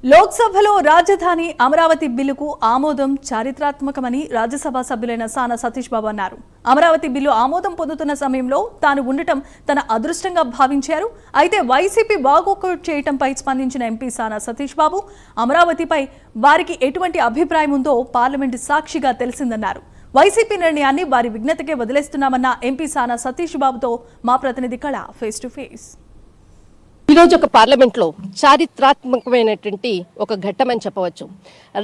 లోక్సభలో రాజధాని అమరావతి బిల్లుకు ఆమోదం చారిత్రాత్మకమని రాజ్యసభ సభ్యులైన సానా సతీష్ బాబు అన్నారు. అమరావతి బిల్లు ఆమోదం పొందుతున్న సమయంలో తాను ఉండటం తన అదృష్టంగా భావించారు. అయితే వైసీపీ వాకౌట్ చేయటంపై స్పందించిన ఎంపీ సానా సతీష్ బాబు అమరావతిపై వారికి ఎటువంటి అభిప్రాయం ఉందో పార్లమెంటు సాక్షిగా తెలిసిందన్నారు. వైసీపీ నిర్ణయాన్ని వారి విజ్ఞతకే వదిలేస్తున్నామన్న ఎంపీ సానా సతీష్ బాబుతో మా ప్రతినిధి కళ ఫేస్ టు ఫేస్. ఈరోజు ఒక పార్లమెంట్లో చారిత్రాత్మకమైనటువంటి ఒక ఘట్టమని చెప్పవచ్చు.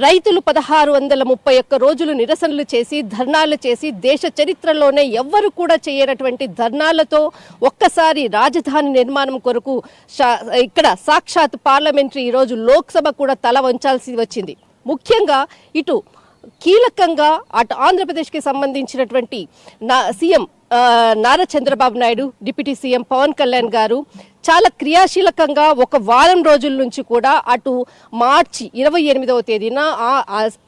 రైతులు 1631 రోజులు నిరసనలు చేసి ధర్నాలు చేసి దేశ చరిత్రలోనే ఎవ్వరు కూడా చేయనటువంటి ధర్నాలతో ఒక్కసారి రాజధాని నిర్మాణం కొరకు ఇక్కడ సాక్షాత్ పార్లమెంటరీ ఈరోజు లోక్సభ కూడా తల వంచాల్సి వచ్చింది. ముఖ్యంగా ఇటు కీలకంగా అటు ఆంధ్రప్రదేశ్కి సంబంధించినటువంటి CM Nara Chandrababu Naidu, deputy CM Pawan Kalyan garu చాలా క్రియాశీలకంగా ఒక వారం రోజుల నుంచి కూడా అటు మార్చి 28వ తేదీన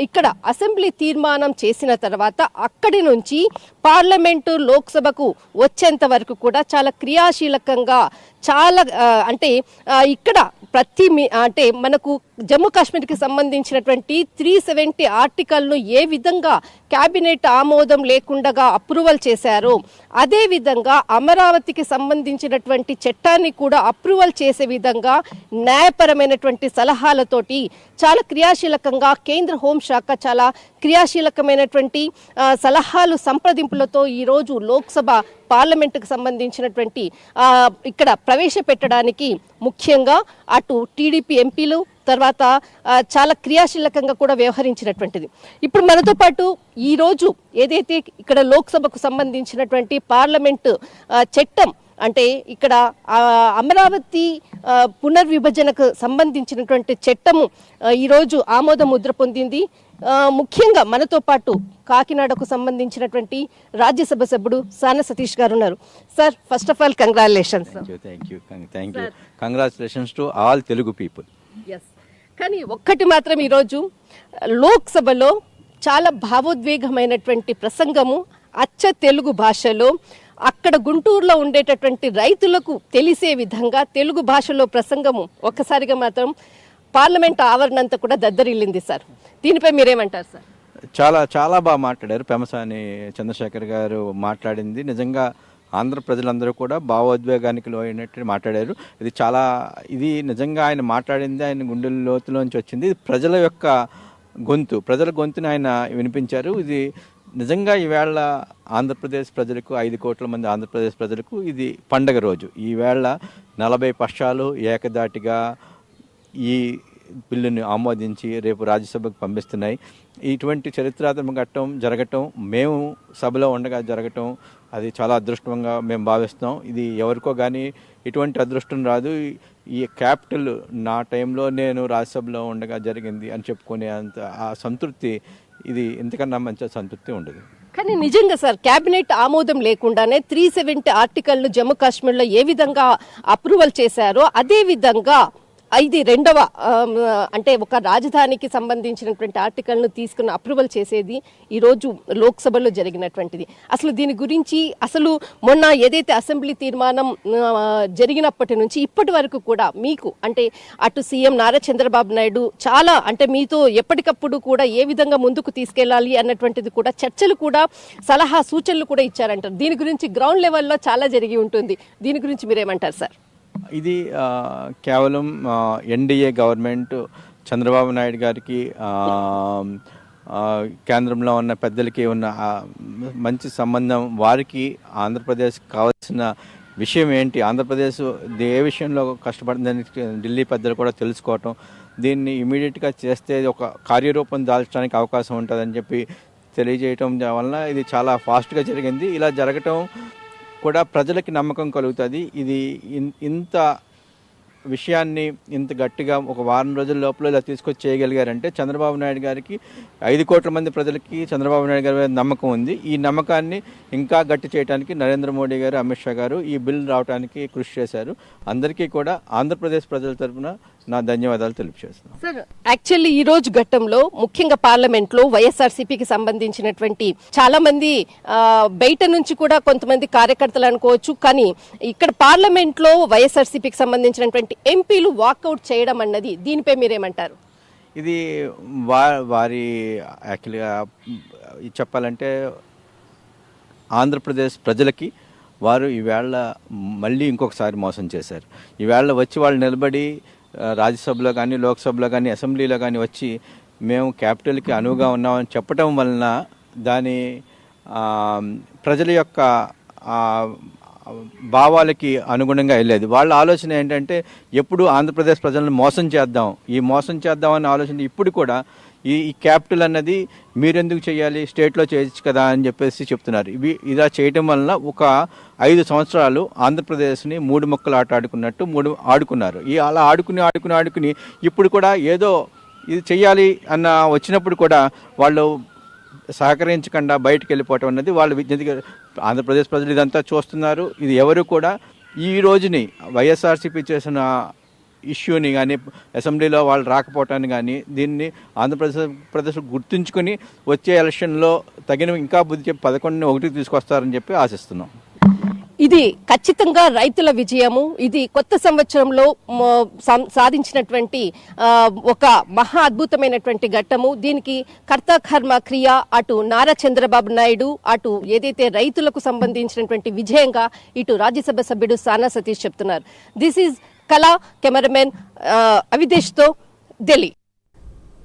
ఇక్కడ అసెంబ్లీ తీర్మానం చేసిన తర్వాత అక్కడి నుంచి పార్లమెంటు లోక్సభకు వచ్చేంత వరకు కూడా చాలా క్రియాశీలకంగా చాలా అంటే ఇక్కడ అంటే మనకు జమ్మూ కాశ్మీర్కి సంబంధించినటువంటి 370 ఆర్టికల్ను ఏ విధంగా కేబినెట్ ఆమోదం లేకుండా అప్రూవల్ చేశారో అదే విధంగా అమరావతికి సంబంధించినటువంటి చట్టాన్ని కూడా అప్రూవల్ చేసే విధంగా న్యాయపరమైనటువంటి సలహాలతోటి చాలా క్రియాశీలకంగా కేంద్ర హోంశాఖ చాలా క్రియాశీలకమైనటువంటి సలహాలు సంప్రదింపులతో ఈరోజు లోక్సభ పార్లమెంటుకు సంబంధించినటువంటి ఇక్కడ ప్రవేశపెట్టడానికి ముఖ్యంగా అటు టీడీపీ ఎంపీలు తర్వాత చాలా క్రియాశీలకంగా కూడా వ్యవహరించినటువంటిది. ఇప్పుడు మనతో పాటు ఈరోజు ఏదైతే ఇక్కడ లోక్సభకు సంబంధించినటువంటి పార్లమెంటు చట్టం అంటే ఇక్కడ అమరావతి పునర్విభజనకు సంబంధించినటువంటి చట్టము ఈరోజు ఆమోద ముద్ర పొందింది. ముఖ్యంగా మనతో పాటు కాకినాడకు సంబంధించినటువంటి రాజ్యసభ సభ్యుడు సానా సతీష్ గారు ఉన్నారు. Sir, first of all congratulations. Congratulations to all Telugu people. కానీ ఒక్కటి మాత్రం ఈరోజు లోక్సభలో చాలా భావోద్వేగమైనటువంటి ప్రసంగము అచ్చ తెలుగు భాషలో అక్కడ గుంటూరులో ఉండేటటువంటి రైతులకు తెలిసే విధంగా తెలుగు భాషలో ప్రసంగము ఒక్కసారిగా మాత్రం పార్లమెంట్ ఆవరణంతా కూడా దద్దరిల్లింది. సార్, దీనిపై మీరేమంటారు సార్? చాలా చాలా బాగా మాట్లాడారు. పెమసాని చంద్రశేఖర్ గారు మాట్లాడింది నిజంగా ఆంధ్ర ప్రజలందరూ కూడా భావోద్వేగానికి లోనట్టు మాట్లాడారు. ఇది నిజంగా ఆయన మాట్లాడింది ఆయన గుండెల లోతులోంచి వచ్చింది. ఇది ప్రజల గొంతుని ఆయన వినిపించారు. ఇది నిజంగా ఈవేళ ఆంధ్రప్రదేశ్ ప్రజలకు 5 కోట్ల మంది ఆంధ్రప్రదేశ్ ప్రజలకు ఇది పండగ రోజు. ఈవేళ 40 పక్షాలు ఏకదాటిగా ఈ బిల్లుని ఆమోదించి రేపు రాజ్యసభకు పంపిస్తున్నాయి. ఇటువంటి చరిత్రాత్మక ఘట్టం జరగటం, మేము సభలో ఉండగా జరగటం, అది చాలా అదృష్టంగా మేము భావిస్తాం. ఇది ఎవరికో కానీ ఇటువంటి అదృష్టం రాదు. ఈ క్యాపిటల్ నా టైంలో నేను రాజ్యసభలో ఉండగా జరిగింది అని చెప్పుకునే అంత ఆ సంతృప్తి, ఇది ఎంతకన్నా మంచి సంతృప్తి ఉండదు. కానీ నిజంగా సార్, కేబినెట్ ఆమోదం లేకుండానే 370 ఆర్టికల్ను జమ్మూ కాశ్మీర్లో ఏ విధంగా అప్రూవల్ చేశారో అదే విధంగా ఇది రెండవ అంటే ఒక రాజధానికి సంబంధించినటువంటి ఆర్టికల్ను తీసుకుని అప్రూవల్ చేసేది ఈరోజు లోక్సభలో జరిగినటువంటిది. అసలు దీని గురించి మొన్న ఏదైతే అసెంబ్లీ తీర్మానం జరిగినప్పటి నుంచి ఇప్పటి వరకు కూడా మీకు అంటే అటు సీఎం నారా చంద్రబాబు నాయుడు చాలా అంటే మీతో ఎప్పటికప్పుడు కూడా ఏ విధంగా ముందుకు తీసుకెళ్లాలి అన్నటువంటిది కూడా చర్చలు కూడా సలహా సూచనలు కూడా ఇచ్చారంటారు. దీని గురించి గ్రౌండ్ లెవెల్లో చాలా జరిగి ఉంటుంది. దీని గురించి మీరేమంటారు సార్? ఇది కేవలం ఎన్డీఏ గవర్నమెంట్ చంద్రబాబు నాయుడు గారికి కేంద్రంలో ఉన్న పెద్దలకి ఉన్న మంచి సంబంధం, వారికి ఆంధ్రప్రదేశ్ కావాల్సిన విషయం ఏంటి, ఆంధ్రప్రదేశ్ ఏ విషయంలో కష్టపడిందని ఢిల్లీ పెద్దలు కూడా తెలుసుకోవటం, దీన్ని ఇమీడియట్గా చేస్తే ఒక కార్యరూపం దాల్చడానికి అవకాశం ఉంటుందని చెప్పి తెలియజేయటం వలన ఇది చాలా ఫాస్ట్గా జరిగింది. ఇలా జరగటం కూడా ప్రజలకి నమ్మకం కలుగుతుంది. ఇది ఇంత విషయాన్ని ఇంత గట్టిగా ఒక వారం రోజుల లోపల ఇలా తీసుకొచ్చి చేయగలిగారంటే చంద్రబాబు నాయుడు గారికి 5 కోట్ల మంది ప్రజలకి చంద్రబాబు నాయుడు గారి నమ్మకం ఉంది. ఈ నమ్మకాన్ని ఇంకా గట్టి చేయడానికి నరేంద్ర మోడీ గారు, అమిత్ షా గారు ఈ బిల్ రావడానికి కృషి చేశారు. అందరికీ కూడా ఆంధ్రప్రదేశ్ ప్రజల తరఫున నా ధన్యవాదాలు తెలియజేస్తున్నాను. సార్, యాక్చువల్లీ ఈ రోజు ఘట్టంలో ముఖ్యంగా పార్లమెంట్ లో వైఎస్ఆర్సీపీకి సంబంధించినటువంటి చాలా మంది బయట నుంచి కూడా కొంతమంది కార్యకర్తలు అనుకోవచ్చు, కానీ ఇక్కడ పార్లమెంట్ లో వైఎస్ఆర్సీపీకి సంబంధించినటువంటి ఎంపీలు వాకౌట్ చేయడం అన్నది దీనిపై మీరేమంటారు? ఇది వారి యాక్చువల్గా చెప్పాలంటే ఆంధ్రప్రదేశ్ ప్రజలకి వారు ఈవేళ మళ్ళీ ఇంకొకసారి మోసం చేశారు. ఈవేళ వచ్చి వాళ్ళు నిలబడి రాజ్యసభలో కానీ లోక్సభలో కానీ అసెంబ్లీలో కానీ వచ్చి మేము క్యాపిటల్కి అనువుగా ఉన్నామని చెప్పడం వలన దాని ప్రజల యొక్క భావాలకి అనుగుణంగా వెళ్ళేది. వాళ్ళ ఆలోచన ఏంటంటే ఎప్పుడు ఆంధ్రప్రదేశ్ ప్రజలను మోసం చేద్దాం అనే ఆలోచన ఇప్పుడు కూడా ఈ క్యాపిటల్ అన్నది మీరెందుకు చేయాలి, స్టేట్లో చేయొచ్చు కదా అని చెప్పేసి చెప్తున్నారు. ఇలా చేయటం వలన ఒక 5 సంవత్సరాలు ఆంధ్రప్రదేశ్ని 3 ముక్కలు ఆట ఆడుకున్నట్టు ఆడుకున్నారు. అలా ఆడుకుని ఇప్పుడు కూడా ఏదో ఇది చెయ్యాలి అన్న వచ్చినప్పుడు కూడా వాళ్ళు సహకరించకుండా బయటకు వెళ్ళిపోవటం అన్నది వాళ్ళు ఆంధ్రప్రదేశ్ ప్రజలు ఇదంతా చూస్తున్నారు. ఇది ఎవరు కూడా ఈ రోజుని వైఎస్ఆర్సీపీ చేసిన ఇష్యూని కానీ అసెంబ్లీలో వాళ్ళు రాకపోవటాన్ని కానీ దీన్ని ఆంధ్రప్రదేశ్ గుర్తుంచుకొని వచ్చే ఎలక్షన్లో తగిన ఇంకా బుద్ధి చెప్పి 11-1 తీసుకొస్తారని చెప్పి ఆశిస్తున్నాం. ఇది ఖచ్చితంగా రైతుల విజయము. ఇది కొత్త సంవత్సరంలో సాధించినటువంటి ఒక మహా అద్భుతమైనటువంటి ఘట్టము. దీనికి కర్త కర్మ క్రియ అటు నారా చంద్రబాబు నాయుడు, అటు ఏదైతే రైతులకు సంబంధించినటువంటి విజయంగా ఇటు రాజ్యసభ సభ్యుడు సానా సతీష్ చెప్తున్నారు. దిస్ ఈజ్ కళా. కెమెరామెన్ అవిదేశ్తో ఢిల్లీ.